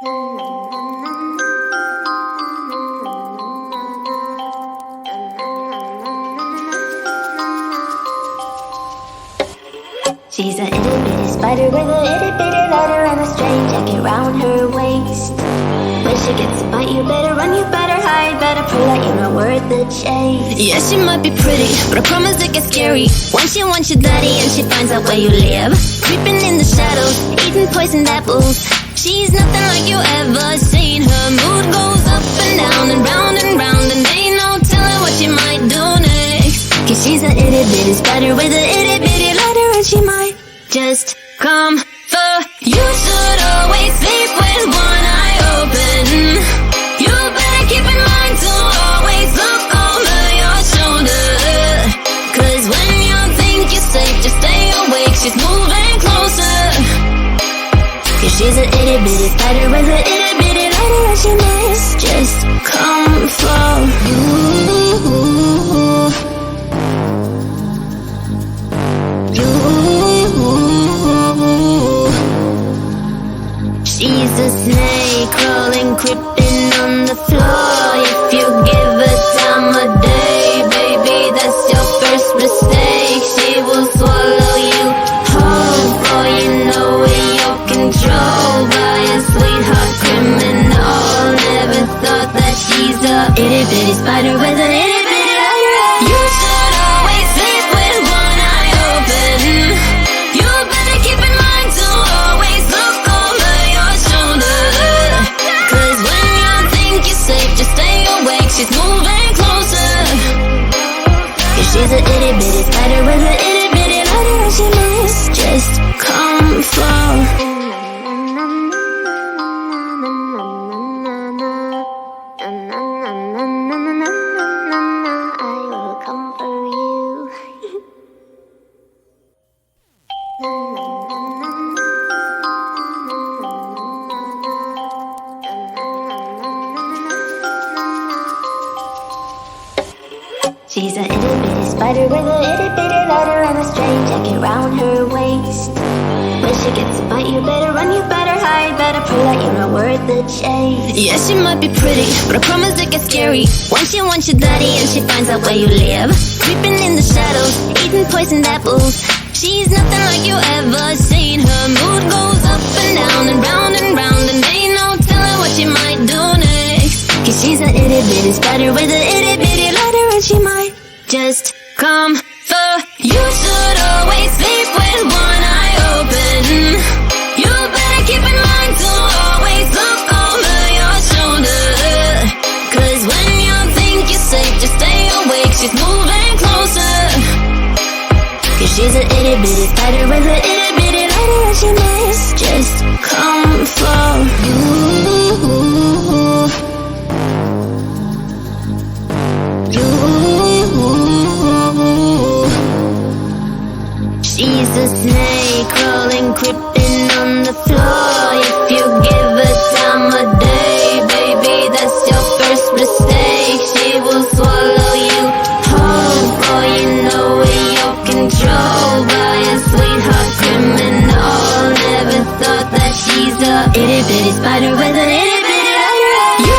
She's a itty bitty spider with a itty bitty letter and a string jacket round her waist. When she gets a bite, you better run, you better hide, better pray that you're not worth the chase. Yeah, she might be pretty, but I promise it gets scary once she wants your daddy and she finds out where you live. Creeping in the shadows, eating poisoned apples. She's nothing like you ever seen. Her mood goes up and down and round and round, and ain't no telling what she might do next. Cause she's a itty bitty spider with a itty bitty letter, and she might just come for you. Should always sleep with one eye open. You better keep in mind to always look over your shoulder. Cause when you think you're safe, just stay awake, she's moving closer. Cause she's an itty bitty spider with an itty bitty letter, and she might just come for you. She's a snake crawling, creeping on the floor. If you give her time of day, baby, that's your first mistake. She will swallow you whole, for you know in your control by a sweetheart criminal. Never thought that she's a itty bitty spider with an itty bitty letter. You should always sleep with one eye open. You better keep in mind to always look over your shoulder. Cause when you think you're safe, just stay awake, she's moving closer. Cause she's an itty bitty spider with an itty bitty letter, and she must just come for. I will come for you. She's a itty bitty spider with a itty bitty letter and a string jacket round her waist. When she gets a bite, you better run, you better hide, better pray that you're not worth the chase. Yeah, she might be pretty, but I promise it gets scary once she wants your daddy and she finds out where you live. Creeping in the shadows, eating poisoned apples. She's nothing like you ever seen. Her mood goes up and down and round, and ain't no telling what she might do next. Cause she's an itty bitty spider with an itty bitty letter, and she might just come for you. Should always sleep with one eye open. You better keep in mind to always look over your shoulder. Cause when you think you're safe, just stay awake, she's moving closer. Cause she's an itty bitty spider with an itty bitty letter, and she must just come for you. She's a snake crawling, creeping on the floor. If you give her time of day, baby, that's your first mistake. She will swallow you whole, for you know in your control by a sweetheart criminal. Never thought that she's a itty bitty spider with an itty bitty letter. You